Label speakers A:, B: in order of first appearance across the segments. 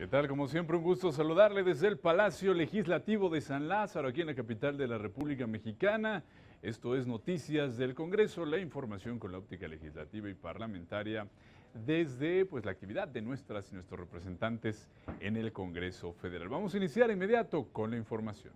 A: ¿Qué tal? Como siempre, un gusto saludarle desde el Palacio Legislativo de San Lázaro, aquí en la capital de la República Mexicana. Esto es Noticias del Congreso, la información con la óptica legislativa y parlamentaria desde la actividad de nuestras y nuestros representantes en el Congreso Federal. Vamos a iniciar inmediato con la información.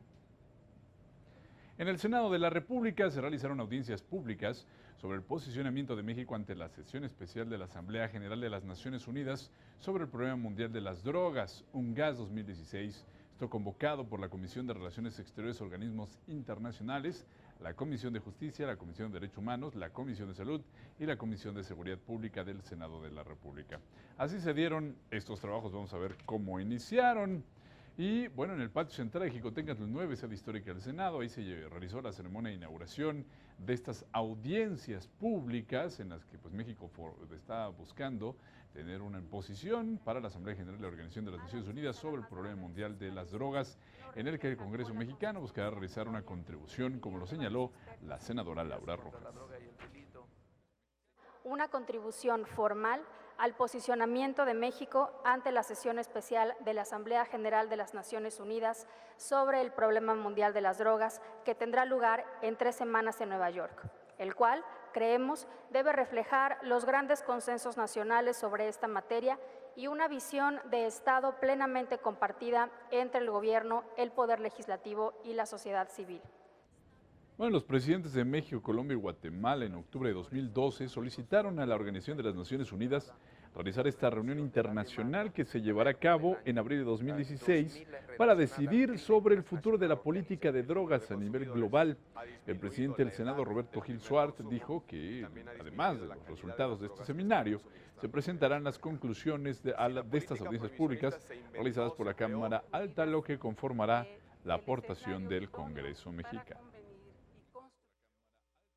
A: En el Senado de la República se realizaron audiencias públicas sobre el posicionamiento de México ante la sesión especial de la Asamblea General de las Naciones Unidas sobre el problema mundial de las drogas, UNGAS 2016. Esto convocado por la Comisión de Relaciones Exteriores, Organismos Internacionales, la Comisión de Justicia, la Comisión de Derechos Humanos, la Comisión de Salud y la Comisión de Seguridad Pública del Senado de la República. Así se dieron estos trabajos, vamos a ver cómo iniciaron. Y bueno, en el patio central de Jicotencatl 9, sede histórica del Senado, ahí se realizó la ceremonia de inauguración de estas audiencias públicas en las que México está buscando tener una posición para la Asamblea General de la Organización de las Naciones Unidas sobre el problema mundial de las drogas, en el que el Congreso mexicano buscará realizar una contribución, como lo señaló la senadora Laura Rojas.
B: Una contribución formal al posicionamiento de México ante la sesión especial de la Asamblea General de las Naciones Unidas sobre el problema mundial de las drogas, que tendrá lugar en 3 semanas en Nueva York, el cual, creemos, debe reflejar los grandes consensos nacionales sobre esta materia y una visión de Estado plenamente compartida entre el gobierno, el poder legislativo y la sociedad civil.
A: Bueno, los presidentes de México, Colombia y Guatemala en octubre de 2012 solicitaron a la Organización de las Naciones Unidas realizar esta reunión internacional que se llevará a cabo en abril de 2016 para decidir sobre el futuro de la política de drogas a nivel global. El presidente del Senado, Roberto Gil Suárez, dijo que, además de los resultados de este seminario, se presentarán las conclusiones de estas audiencias públicas realizadas por la Cámara Alta, lo que conformará la aportación del Congreso mexicano.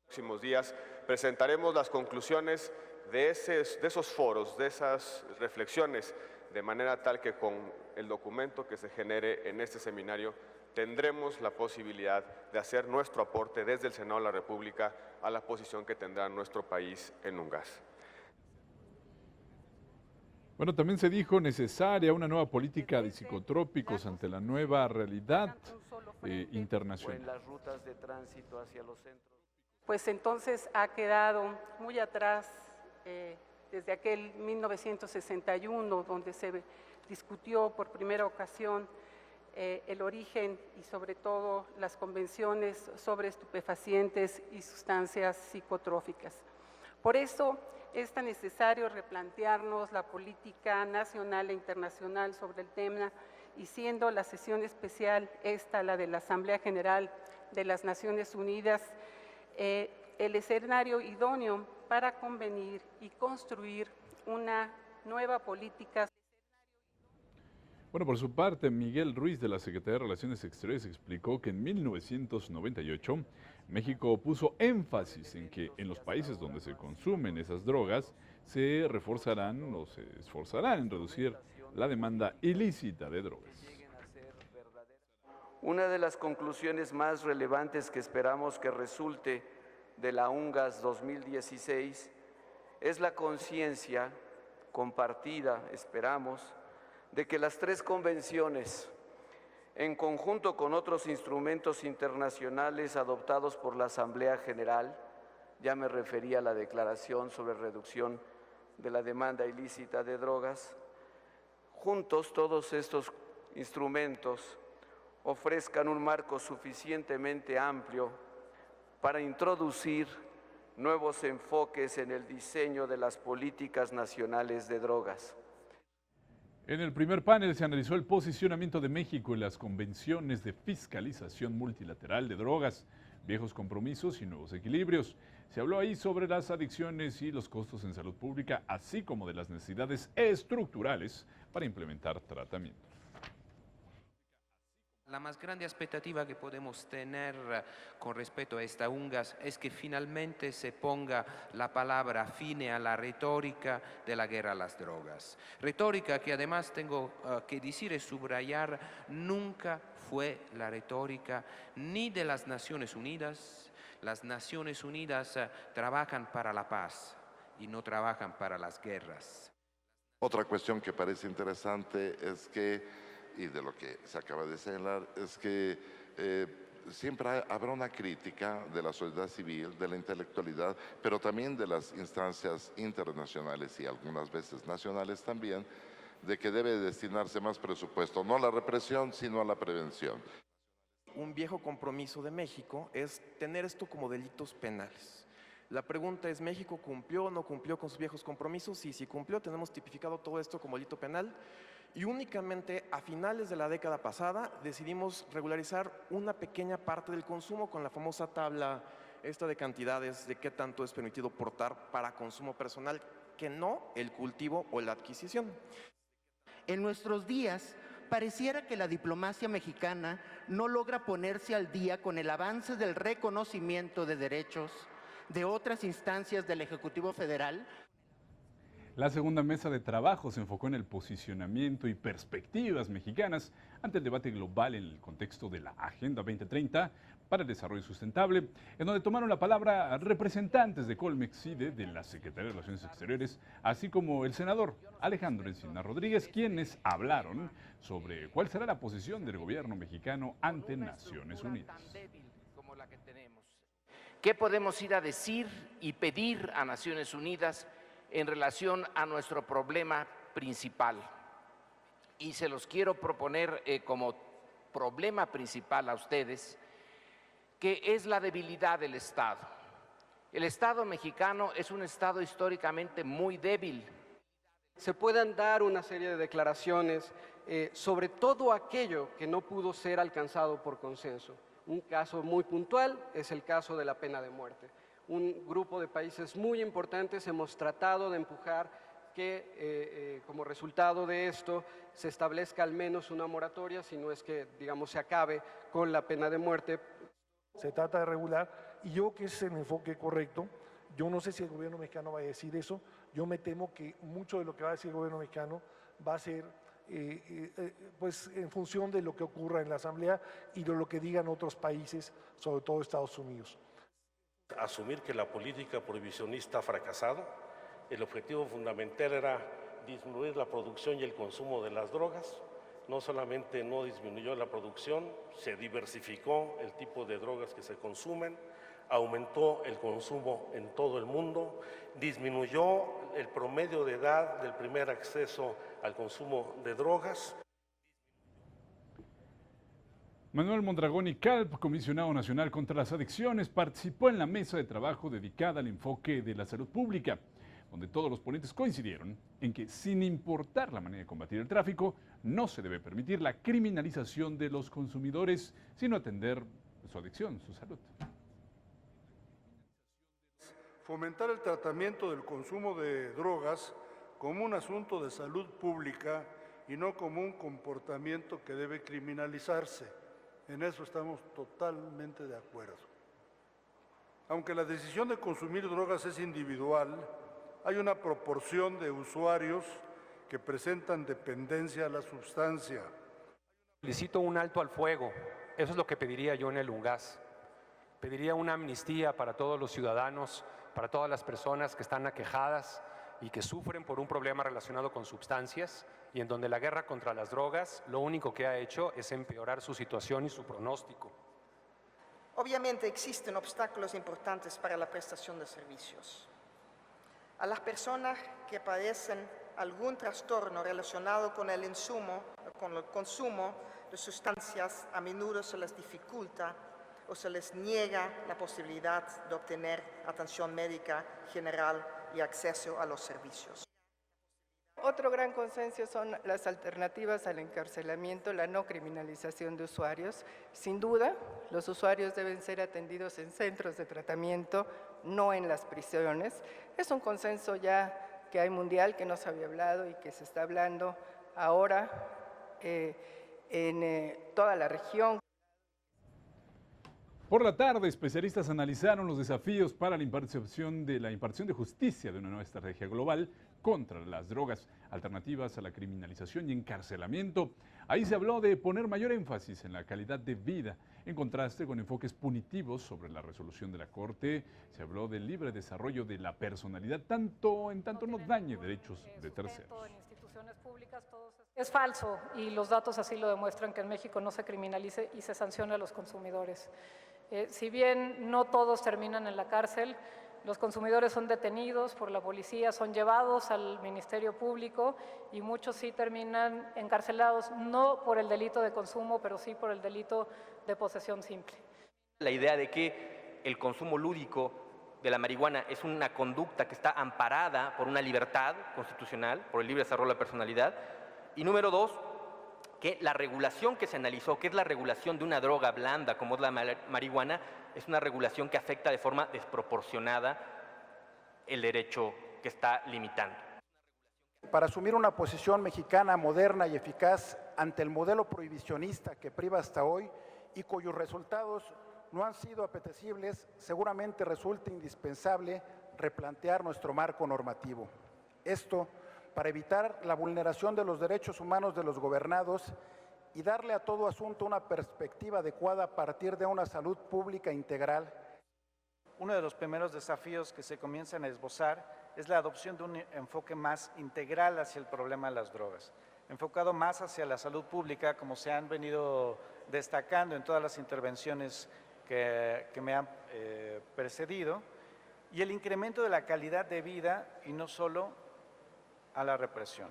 C: Próximos días presentaremos las conclusiones de esos foros, de esas reflexiones, de manera tal que con el documento que se genere en este seminario tendremos la posibilidad de hacer nuestro aporte desde el Senado de la República a la posición que tendrá nuestro país en UNGAS.
A: Bueno, también se dijo necesaria una nueva política de psicotrópicos ante la nueva realidad internacional.
D: las rutas de tránsito hacia los centros.
E: Pues entonces ha quedado muy atrás desde aquel 1961, donde se discutió por primera ocasión el origen y sobre todo las convenciones sobre estupefacientes y sustancias psicotróficas. Por eso es tan necesario replantearnos la política nacional e internacional sobre el tema, y siendo la sesión especial esta, la de la Asamblea General de las Naciones Unidas, el escenario idóneo para convenir y construir una nueva política.
A: Bueno, por su parte, Miguel Ruiz de la Secretaría de Relaciones Exteriores explicó que en 1998 México puso énfasis en que en los países donde se consumen esas drogas se reforzarán o se esforzarán en reducir la demanda ilícita de drogas.
D: Una de las conclusiones más relevantes que esperamos que resulte de la UNGAS 2016 es la conciencia compartida, esperamos, de que las 3 convenciones, en conjunto con otros instrumentos internacionales adoptados por la Asamblea General, ya me refería a la Declaración sobre Reducción de la Demanda Ilícita de Drogas, juntos todos estos instrumentos ofrezcan un marco suficientemente amplio para introducir nuevos enfoques en el diseño de las políticas nacionales de drogas.
A: En el primer panel se analizó el posicionamiento de México en las convenciones de fiscalización multilateral de drogas, viejos compromisos y nuevos equilibrios. Se habló ahí sobre las adicciones y los costos en salud pública, así como de las necesidades estructurales para implementar tratamientos.
F: La más grande expectativa que podemos tener con respecto a esta UNGAS es que finalmente se ponga la palabra fine a la retórica de la guerra a las drogas. Retórica que además tengo que decir y subrayar, nunca fue la retórica ni de las Naciones Unidas. Las Naciones Unidas trabajan para la paz y no trabajan para las guerras.
G: Otra cuestión que parece interesante es que, y de lo que se acaba de señalar, es que siempre habrá una crítica de la sociedad civil, de la intelectualidad, pero también de las instancias internacionales y algunas veces nacionales también, de que debe destinarse más presupuesto, no a la represión, sino a la prevención.
H: Un viejo compromiso de México es tener esto como delitos penales. La pregunta es, ¿México cumplió o no cumplió con sus viejos compromisos? Y si cumplió, tenemos tipificado todo esto como delito penal. Y únicamente a finales de la década pasada decidimos regularizar una pequeña parte del consumo con la famosa tabla esta de cantidades de qué tanto es permitido portar para consumo personal, que no el cultivo o la adquisición.
I: En nuestros días, pareciera que la diplomacia mexicana no logra ponerse al día con el avance del reconocimiento de derechos de otras instancias del Ejecutivo Federal.
A: La segunda mesa de trabajo se enfocó en el posicionamiento y perspectivas mexicanas ante el debate global en el contexto de la Agenda 2030 para el Desarrollo Sustentable, en donde tomaron la palabra representantes de Colmex y de la Secretaría de Relaciones Exteriores, así como el senador Alejandro Encinas Rodríguez, quienes hablaron sobre cuál será la posición del gobierno mexicano ante Naciones Unidas.
J: ¿Qué podemos ir a decir y pedir a Naciones Unidas en relación a nuestro problema principal? Y se los quiero proponer como problema principal a ustedes, que es la debilidad del Estado. El Estado mexicano es un Estado históricamente muy débil.
K: Se puedan dar una serie de declaraciones sobre todo aquello que no pudo ser alcanzado por consenso. Un caso muy puntual es el caso de la pena de muerte. Un grupo de países muy importantes hemos tratado de empujar que como resultado de esto se establezca al menos una moratoria, si no es que, digamos, se acabe con la pena de muerte.
L: Se trata de regular, y yo creo que ese es el enfoque correcto. Yo no sé si el gobierno mexicano va a decir eso. Yo me temo que mucho de lo que va a decir el gobierno mexicano va a ser pues en función de lo que ocurra en la Asamblea y de lo que digan otros países, sobre todo Estados Unidos.
M: Asumir que la política prohibicionista ha fracasado. El objetivo fundamental era disminuir la producción y el consumo de las drogas. No solamente no disminuyó la producción, se diversificó el tipo de drogas que se consumen, aumentó el consumo en todo el mundo, disminuyó el promedio de edad del primer acceso al consumo de drogas.
A: Manuel Mondragón Calp, comisionado nacional contra las adicciones, participó en la mesa de trabajo dedicada al enfoque de la salud pública, donde todos los ponentes coincidieron en que, sin importar la manera de combatir el tráfico, no se debe permitir la criminalización de los consumidores, sino atender su adicción, su salud.
N: Fomentar el tratamiento del consumo de drogas como un asunto de salud pública y no como un comportamiento que debe criminalizarse. En eso estamos totalmente de acuerdo. Aunque la decisión de consumir drogas es individual, hay una proporción de usuarios que presentan dependencia a la sustancia.
O: Solicito un alto al fuego. Eso es lo que pediría yo en el UNGAS. Pediría una amnistía para todos los ciudadanos, para todas las personas que están aquejadas y que sufren por un problema relacionado con sustancias, y en donde la guerra contra las drogas lo único que ha hecho es empeorar su situación y su pronóstico.
P: Obviamente existen obstáculos importantes para la prestación de servicios. A las personas que padecen algún trastorno relacionado con el consumo de sustancias, a menudo se les dificulta o se les niega la posibilidad de obtener atención médica general y acceso a los servicios.
E: Otro gran consenso son las alternativas al encarcelamiento, la no criminalización de usuarios. Sin duda, los usuarios deben ser atendidos en centros de tratamiento, no en las prisiones. Es un consenso ya que hay mundial, que no se había hablado y que se está hablando ahora en toda la región.
A: Por la tarde, especialistas analizaron los desafíos para la impartición de justicia de una nueva estrategia global contra las drogas, alternativas a la criminalización y encarcelamiento. Ahí se habló de poner mayor énfasis en la calidad de vida, en contraste con enfoques punitivos sobre la resolución de la Corte. Se habló del libre desarrollo de la personalidad, tanto no dañe derechos de terceros.
E: públicas todos... Es falso, y los datos así lo demuestran, que en México no se criminalice y se sancione a los consumidores. Si bien no todos terminan en la cárcel, los consumidores son detenidos por la policía, son llevados al Ministerio Público y muchos sí terminan encarcelados, no por el delito de consumo, pero sí por el delito de posesión simple.
Q: La idea de que el consumo lúdico de la marihuana es una conducta que está amparada por una libertad constitucional, por el libre desarrollo de la personalidad. Y número dos, que la regulación que se analizó, que es la regulación de una droga blanda como es la marihuana, es una regulación que afecta de forma desproporcionada el derecho que está limitando.
R: Para asumir una posición mexicana moderna y eficaz ante el modelo prohibicionista que priva hasta hoy y cuyos resultados no han sido apetecibles, seguramente resulta indispensable replantear nuestro marco normativo. Esto para evitar la vulneración de los derechos humanos de los gobernados y darle a todo asunto una perspectiva adecuada a partir de una salud pública integral.
S: Uno de los primeros desafíos que se comienzan a esbozar es la adopción de un enfoque más integral hacia el problema de las drogas, enfocado más hacia la salud pública, como se han venido destacando en todas las intervenciones que me han precedido, y el incremento de la calidad de vida y no solo a la represión.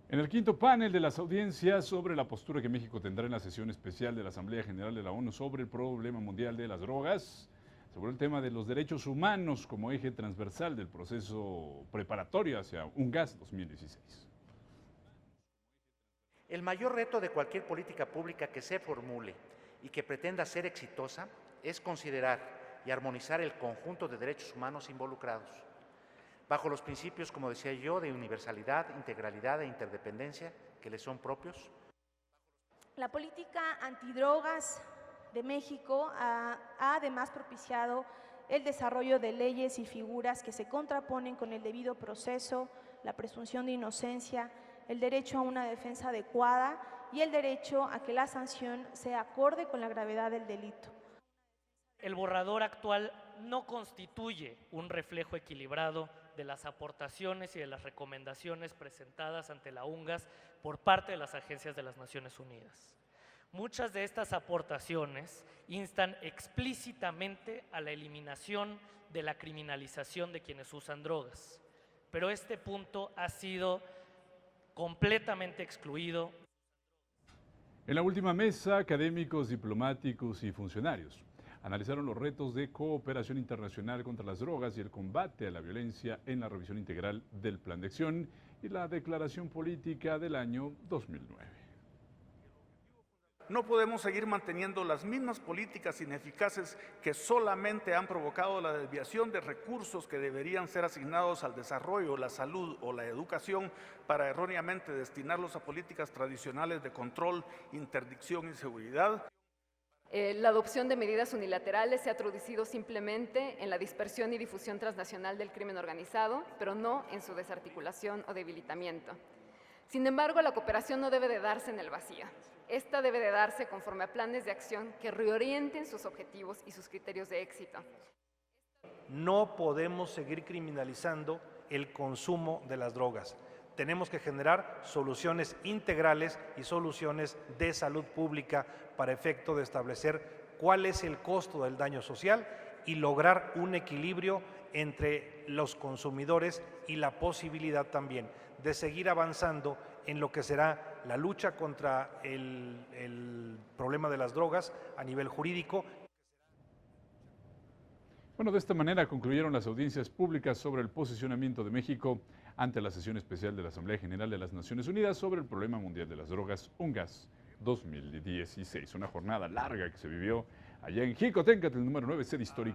A: En el quinto panel de las audiencias sobre la postura que México tendrá en la sesión especial de la Asamblea General de la ONU sobre el problema mundial de las drogas, sobre el tema de los derechos humanos como eje transversal del proceso preparatorio hacia UNGAS 2016.
T: El mayor reto de cualquier política pública que se formule y que pretenda ser exitosa es considerar y armonizar el conjunto de derechos humanos involucrados, bajo los principios, como decía yo, de universalidad, integralidad e interdependencia que le son propios.
U: La política antidrogas de México ha además propiciado el desarrollo de leyes y figuras que se contraponen con el debido proceso, la presunción de inocencia, el derecho a una defensa adecuada y el derecho a que la sanción sea acorde con la gravedad del delito.
V: El borrador actual no constituye un reflejo equilibrado de las aportaciones y de las recomendaciones presentadas ante la UNGAS por parte de las agencias de las Naciones Unidas. Muchas de estas aportaciones instan explícitamente a la eliminación de la criminalización de quienes usan drogas, pero este punto ha sido completamente excluido.
A: En la última mesa, académicos, diplomáticos y funcionarios analizaron los retos de cooperación internacional contra las drogas y el combate a la violencia en la revisión integral del Plan de Acción y la Declaración Política del año 2009.
W: No podemos seguir manteniendo las mismas políticas ineficaces que solamente han provocado la desviación de recursos que deberían ser asignados al desarrollo, la salud o la educación para erróneamente destinarlos a políticas tradicionales de control, interdicción y seguridad.
X: La adopción de medidas unilaterales se ha traducido simplemente en la dispersión y difusión transnacional del crimen organizado, pero no en su desarticulación o debilitamiento. Sin embargo, la cooperación no debe de darse en el vacío. Esta debe de darse conforme a planes de acción que reorienten sus objetivos y sus criterios de éxito.
Y: No podemos seguir criminalizando el consumo de las drogas. Tenemos que generar soluciones integrales y soluciones de salud pública para efecto de establecer cuál es el costo del daño social y lograr un equilibrio entre los consumidores y la posibilidad también de seguir avanzando en lo que será la lucha contra el problema de las drogas a nivel jurídico.
A: Bueno, de esta manera concluyeron las audiencias públicas sobre el posicionamiento de México ante la sesión especial de la Asamblea General de las Naciones Unidas sobre el problema mundial de las drogas, UNGAS 2016. Una jornada larga que se vivió allá en Jicotencatl, el número 9, sede histórica.